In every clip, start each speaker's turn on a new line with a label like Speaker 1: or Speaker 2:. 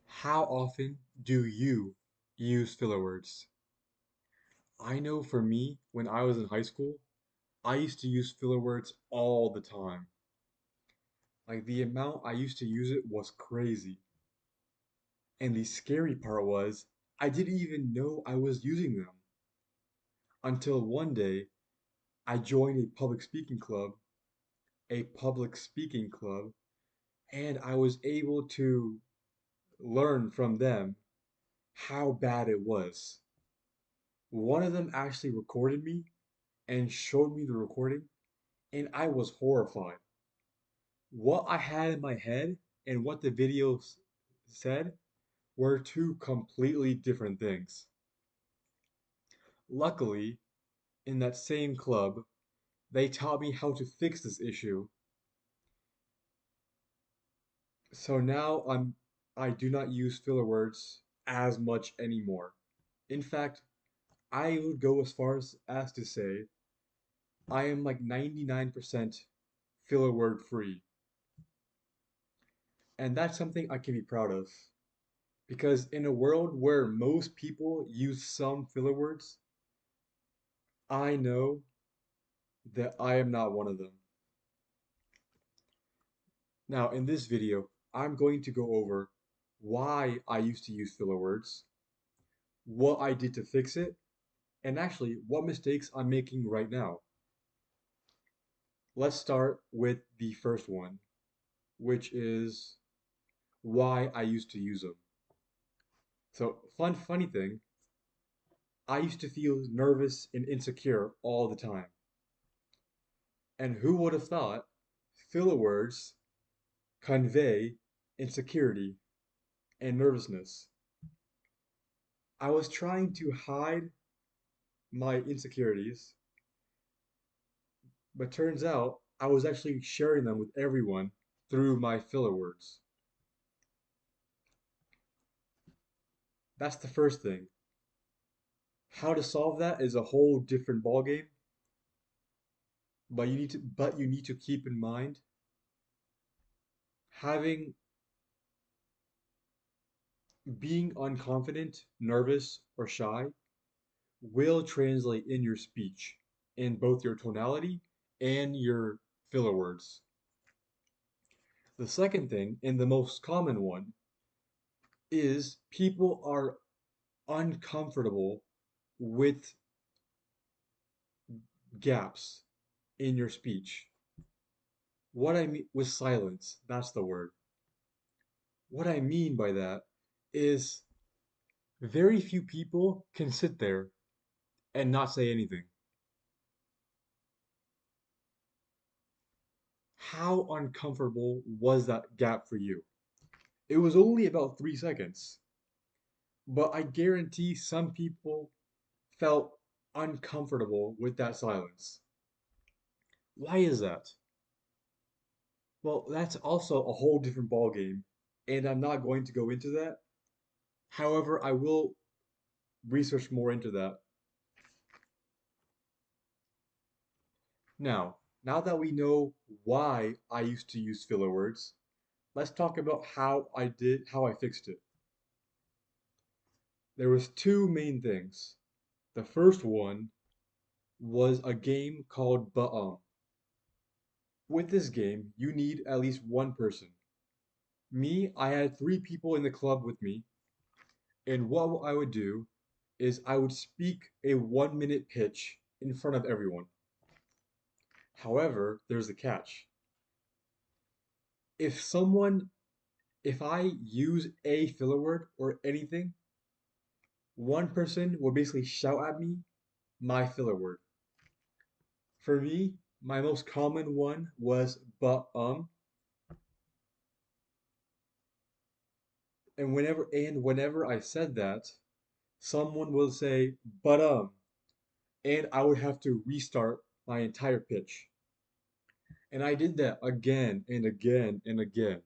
Speaker 1: How often do you use filler words? I know for me, when I was in high school, I used to use filler words all the time. Like the amount I used to use it was crazy. And the scary part was, I didn't even know I was using them until one day I joined a public speaking club, and I was able to learn from them how bad it was. One of them actually recorded me and showed me the recording, and I was horrified. What I had in my head and what the video said were two completely different things. Luckily, in that same club, they taught me how to fix this issue. So now I do not use filler words as much anymore. In fact, I would go as far as to say I am like 99% filler word free. And that's something I can be proud of. Because in a world where most people use some filler words, I know that I am not one of them. Now, in this video, I'm going to go over why I used to use filler words, what I did to fix it, and actually what mistakes I'm making right now. Let's start with the first one, which is why I used to use them. So, funny thing, I used to feel nervous and insecure all the time. And who would have thought filler words convey insecurity and nervousness? I was trying to hide my insecurities, but turns out I was actually sharing them with everyone through my filler words. That's the first thing. How to solve that is a whole different ballgame, but you need to keep in mind having being unconfident, nervous, or shy will translate in your speech, in both your tonality and your filler words. The second thing, and the most common one, is people are uncomfortable with gaps in your speech. What I mean with silence, that's the word. What I mean by that is very few people can sit there and not say anything. How uncomfortable was that gap for you? It was only about 3 seconds, but I guarantee some people felt uncomfortable with that silence. Why is that? Well, that's also a whole different ballgame, and I'm not going to go into that. However, I will research more into that. Now that we know why I used to use filler words, let's talk about how I fixed it. There was two main things. The first one was a game called Ba'um. With this game, you need at least one person. Me, I had three people in the club with me, and what I would do is I would speak a 1 minute pitch in front of everyone. However, there's a catch. If someone, if I use a filler word or anything, one person will basically shout at me my filler word. For me, my most common one was and whenever I said that, someone will say and I would have to restart my entire pitch. And I did that again and again and again.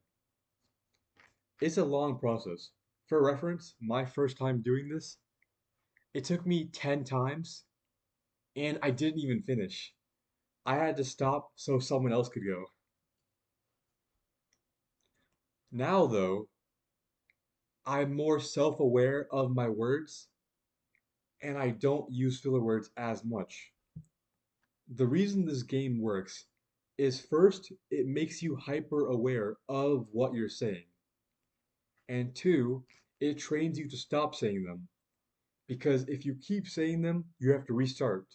Speaker 1: It's a long process. For reference, my first time doing this, it took me 10 times and I didn't even finish. I had to stop so someone else could go. Now, though, I'm more self-aware of my words and I don't use filler words as much. The reason this game works is first, it makes you hyper aware of what you're saying, and two, it trains you to stop saying them. Because if you keep saying them, you have to restart,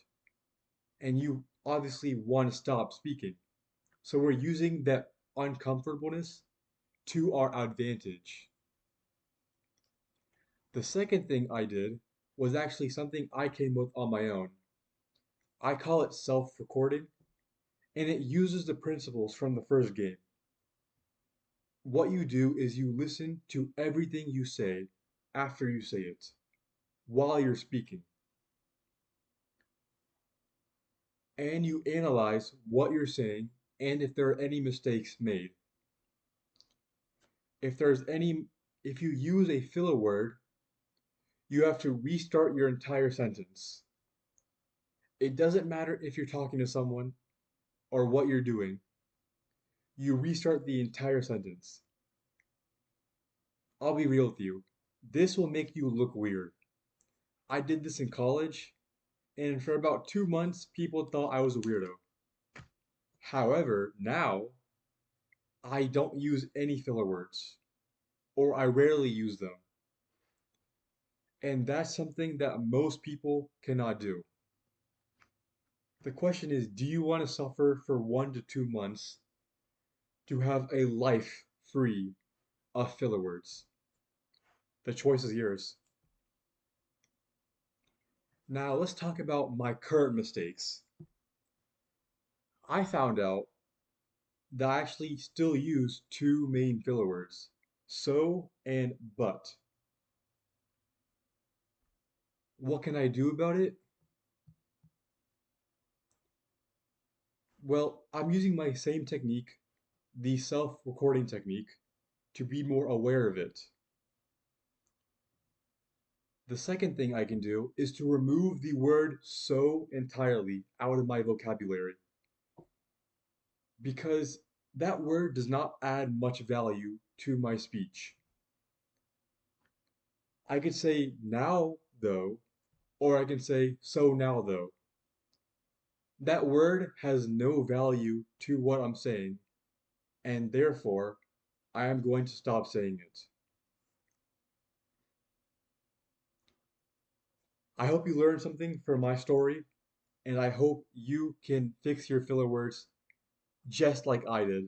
Speaker 1: and you obviously want to stop speaking. So we're using that uncomfortableness to our advantage. The second thing I did was actually something I came with on my own. I call it self-recording, and it uses the principles from the first game. What you do is you listen to everything you say after you say it, while you're speaking, and you analyze what you're saying and if there are any mistakes made. If there's any, if you use a filler word, you have to restart your entire sentence. It doesn't matter if you're talking to someone or what you're doing, you restart the entire sentence. I'll be real with you. This will make you look weird. I did this in college, and for about 2 months, people thought I was a weirdo. However, now I don't use any filler words, or I rarely use them. And that's something that most people cannot do. The question is, do you want to suffer for 1 to 2 months to have a life free of filler words? The choice is yours. Now let's talk about my current mistakes. I found out that I actually still use two main filler words, so and but. What can I do about it? Well, I'm using my same technique, the self-recording technique, to be more aware of it. The second thing I can do is to remove the word so entirely out of my vocabulary because that word does not add much value to my speech. I could say now though, or I can say so now though. That word has no value to what I'm saying, and therefore I am going to stop saying it. I hope you learned something from my story, and I hope you can fix your filler words just like I did.